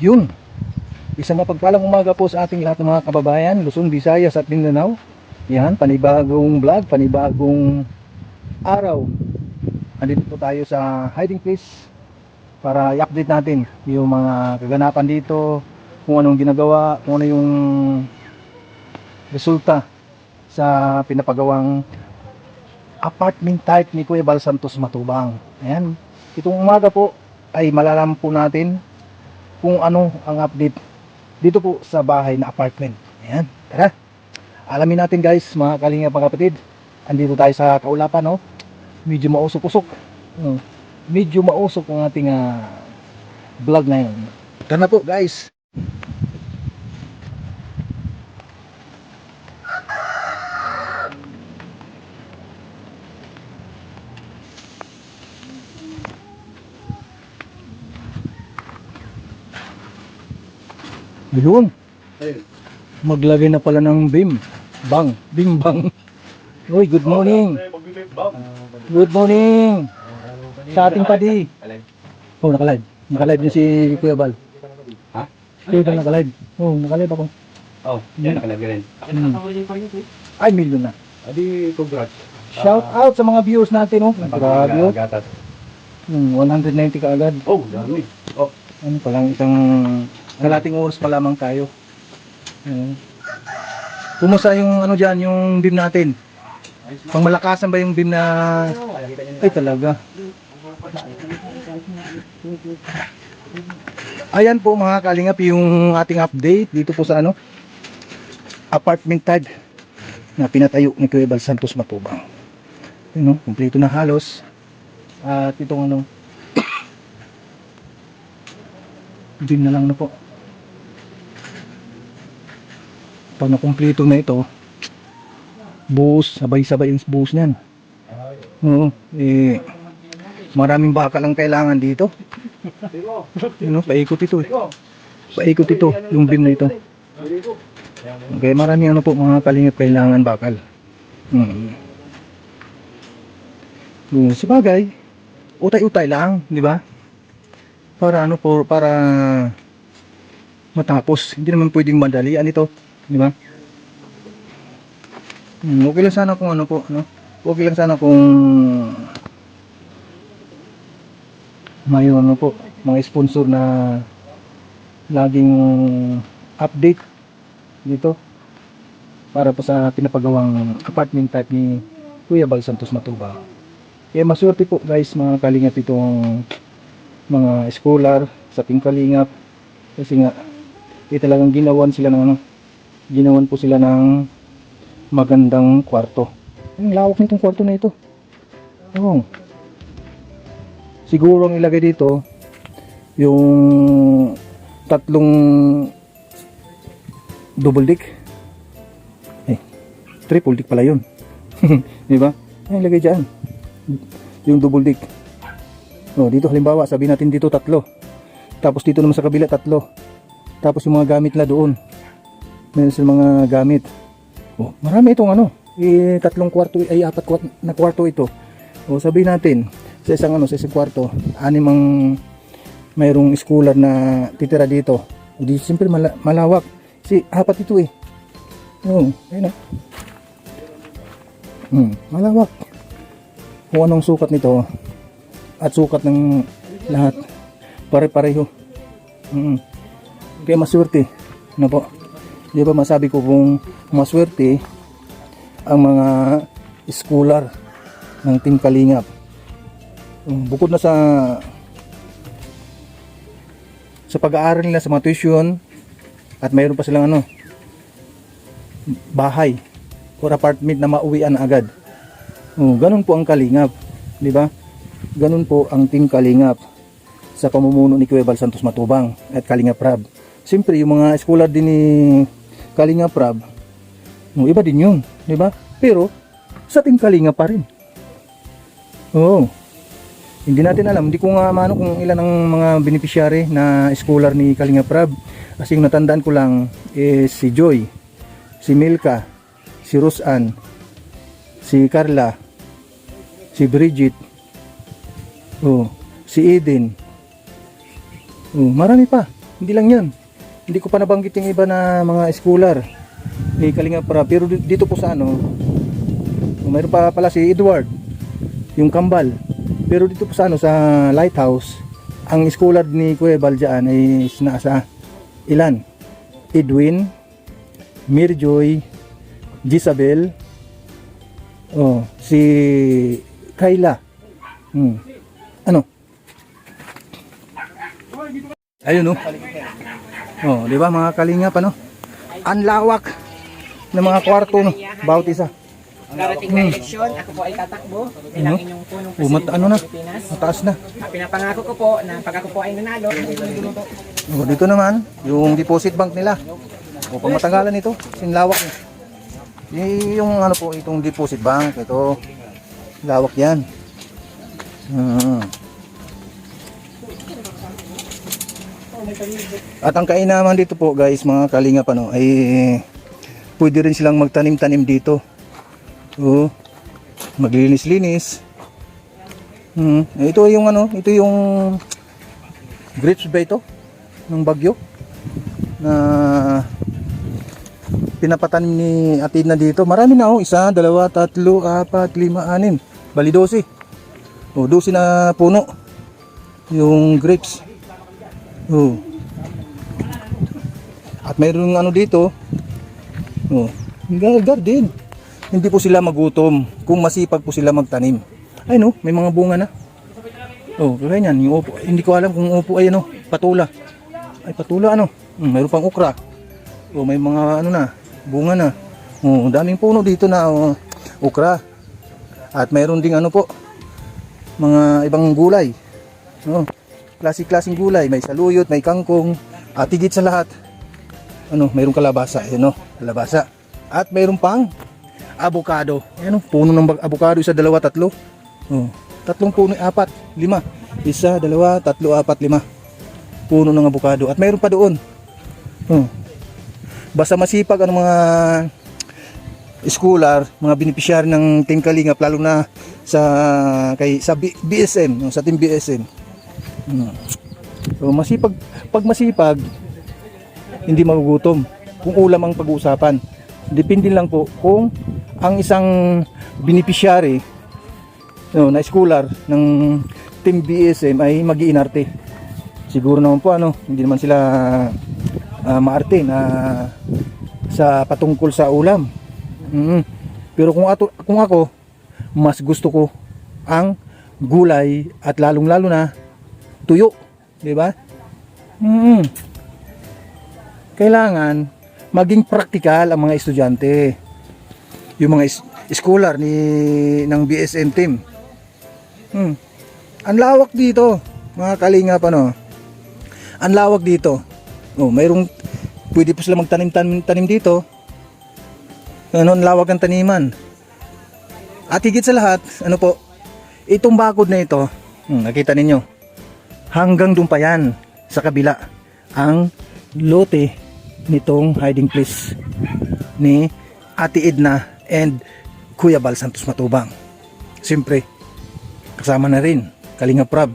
Yun, isang mapagpalang umaga po sa ating lahat ng mga kababayan, Luzon, Visayas at Mindanao. Yan, panibagong vlog, panibagong araw. Andito po tayo sa hiding place para i-update natin yung mga kaganapan dito, kung anong ginagawa, kung ano yung resulta sa pinapagawang apartment type ni Kuya Bal Santos Matubang. Ayan, itong umaga po ay malalaman po natin kung ano ang update dito po sa bahay na apartment. Ayan, tara. Alamin natin guys, mga kalingap mga kapatid. Andito tayo sa Kaulapan, no? Medyo mausok-usok. Medyo mausok ang ating vlog na yun. Tara na po guys. Ayun. Maglagay na pala ng bim bang. Uy, good morning. Good morning sa ating padi. Oh, nakalive. Nakalive niyo si Kuya Bal. Ha? Kuya Bal nakalive. Oh, nakalive ako. Oh, yan nakalagay rin. Ay, million na. Adi, congrats. Shout out sa mga viewers natin, oh. Grabe, oh. Gatas. 190 ka agad. Oh, dami. Oh, Ano pa lang, isang kalating oras pa lamang tayo. Kumusta yung ano dyan, yung beam natin? Pang malakasan ba yung beam na... Ay talaga. Ayan po mga kalingap yung ating update dito po sa ano, apartment type na pinatayo ni Kuya Bal Santos Matubang. Yun, no? Kumpleto na halos. At itong ano, beam na lang na po. Pag nakumpleto na ito, buhos, sabay-sabay yung buhos niyan. Oo, maraming bakal ang kailangan dito. Paikot ito eh. Paikot ito, yung beam na ito. Okay, maraming ano po mga kalingap kailangan bakal. Sabagay, utay-utay lang, di ba? Para ano po, para matapos. Hindi naman pwedeng madalian ito. Di ba? Okay lang sana kung ano po, no? Okay lang sana kung may ano po, mga sponsor na laging update dito para po sa pinapagawang apartment type ni Kuya Bal Santos Matubang. Kaya maswerte po guys mga kalingap itong mga scholar sa Team Kalingap kasi nga talagang ginawan sila ng ano, ginawan po sila ng magandang kwarto. Ang lawak nitong kwarto na ito. Oh. Siguro ang ilagay dito yung tatlong double deck. Triple deck pala yun. Di ba? Ang ilagay diyan yung double deck. Oh, dito halimbawa, sabihin natin dito tatlo. Tapos dito naman sa kabila tatlo. Tapos yung mga gamit nila doon. Meron silang mga gamit. Oh, marami itong ano, tatlong kwarto ay apat na kwarto ito. O sabihin natin sa isang ano, sa isang kwarto, anim ang mayroong schooler na titira dito. Di siyempre malawak. Si apat ito eh. Oh, ayun na. Malawak. Kung anong sukat nito at sukat ng lahat pare-pareho. Kaya maswerte. Ano po? Di ba masabi ko kung maswerte ang mga scholar ng Team Kalingap. Bukod na sa pag-aaral nila sa mga tuition at mayroon pa silang ano, bahay or apartment na mauwian agad. Ganun po ang Kalingap, di ba? Ganun po ang Team Kalingap sa pamumuno ni Kuya Bal Santos Matubang at Kalingap Rab. Siyempre yung mga scholar din ni Kalingap Rab, iba din yun, di ba? Pero sa Team Kalingap pa rin. Hindi natin alam, hindi ko nga maano kung ilan ang mga beneficiary na scholar ni Kalingap Rab. Kasi yung natandaan ko lang is si Joy, si Milka, si Rosan, si Carla, si Bridget, si Eden, marami pa. Hindi lang yan. Hindi ko pa nabanggit yung iba na mga schooler ni Kalinga Prab. Pero dito po sa ano, mayroon pa pala si Edward, yung kambal. Pero dito po sa ano, sa Lighthouse, ang schooler ni Kuya Bal dyan ay nasa ilan? Edwin, Mirjoy, Jezabel, si Kayla. Ano? Ayun, no? Di ba mga kalingap, ano? Ang lawak ng mga kwarto, no? Bawat isa. Darating na eleksyon, ako po ay tatakbo bilang inyong punong presidente ano na? ng Pilipinas. Mataas na. Pinapangako ko po na pag ako po ay nanalo, Dito naman, yung deposit bank nila. Pag matanggalan ito, sinlawak. Yung ano po, itong deposit bank, ito. Lawak yan. At ang kainaman dito po guys, mga kalingap, ano, ay pwede rin silang magtanim-tanim dito. Maglinis-linis. Ito yung ano, ito yung grapes ba ito ng bagyo na pinapatanim ni Atid na dito. Marami na, 1, 2, 3, 4, 5, 6. Bali 12. 12 na puno yung grapes. At mayroong ano dito, garden. Hindi po sila magutom kung masipag po sila magtanim. Ay no, may mga bunga na. Kaya yan, yung upo, hindi ko alam kung upo ay ano, patula. Ay patula ano, mayroon pang okra. May mga ano na, bunga na. Daming puno dito na okra. At mayroon ding ano po, mga ibang gulay. Klasik-klasing gulay, may saluyot, may kangkong, at higit sa lahat, mayroong kalabasa, kalabasa. At mayroon pang avocado. Puno ng avocado, 1, 2, 3. Tatlong puno, 4, 5. 1, 2, 3, 4, 5. Puno ng avocado. At mayroon pa doon. Basta masipag ang mga schooler, mga beneficiary ng Team Kalingap, lalo na sa BSM, sa Team BSM. So masipag, pag masipag, hindi magugutom. Kung ulam ang pag-uusapan, depende lang po kung ang isang beneficiary na schooler ng Team BSM ay mag-iinarte. Siguro naman po hindi naman sila maarte na sa patungkol sa ulam. Pero kung ako, mas gusto ko ang gulay at lalong-lalo na tuyo, 'di ba? Kailangan maging praktikal ang mga estudyante. Yung mga scholar ng BSM team. Ang lawak dito, mga kalingap, ang lawak dito. Mayroong pwede po sila magtanim dito. Ang lawak ng taniman. At higit sa lahat, itong bakod na ito, nakita ninyo, hanggang doon pa yan sa kabila ang lote nitong hiding place ni Ate Edna and Kuya Bal Santos Matubang. Siyempre, kasama na rin Kalinga Prab.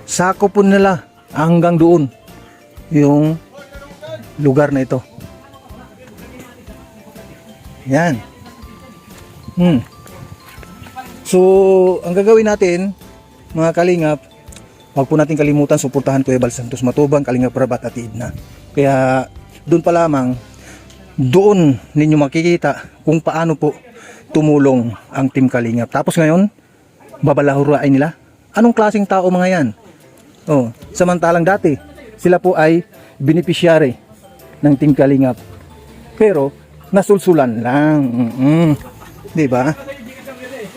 Sako po nila hanggang doon yung lugar na ito. Yan. So, ang gagawin natin, mga kalingap, huwag po natin kalimutan suportahan Kuya Bal Santos Matubang, Kalinga Prab at Ate Edna. Kaya doon pa lamang, doon ninyo makikita kung paano po tumulong ang Team Kalingap. Tapos ngayon, babalahurain nila. Anong klaseng tao mga yan? Samantalang dati, sila po ay beneficiary ng Team Kalingap. Pero, nasulsulan lang. Diba?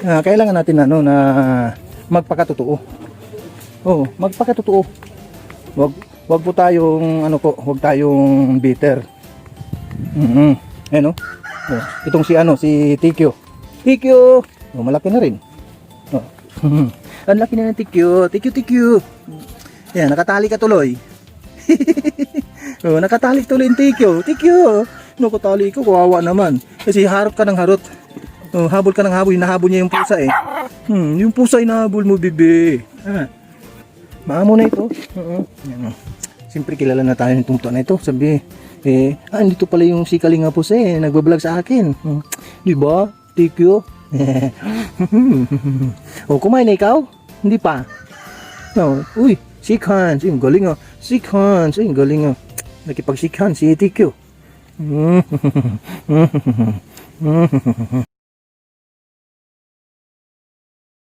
Kailangan natin na magpakatotoo. Magpakatotoo. Wag po tayong wag tayong bitter. Itong si Tikyo. Tikyo. Malaki na rin. Ang laki na ng Tikyo. Tikyo. Yan, nakatali ka tuloy. Nakatali tuloy yung Tikyo. Nakatali ko, kawawa naman. Kasi harap ka ng harot. Habol ka ng habol. Hinahabol niya yung pusa eh. Yung pusa hinahabol mo, bebe. Maamo na ito. Siyempre kilala na tayo nitong tuwa na ito. Sabi, andito pala yung si Kalinga po nagbablog sa akin. Di ba? Thank you. O, kumain na ikaw? Hindi pa. No. Uy, shake hands. Yung galing ah. Shake hands. Yung galing ah. Nakipag-shake hands si Thank you.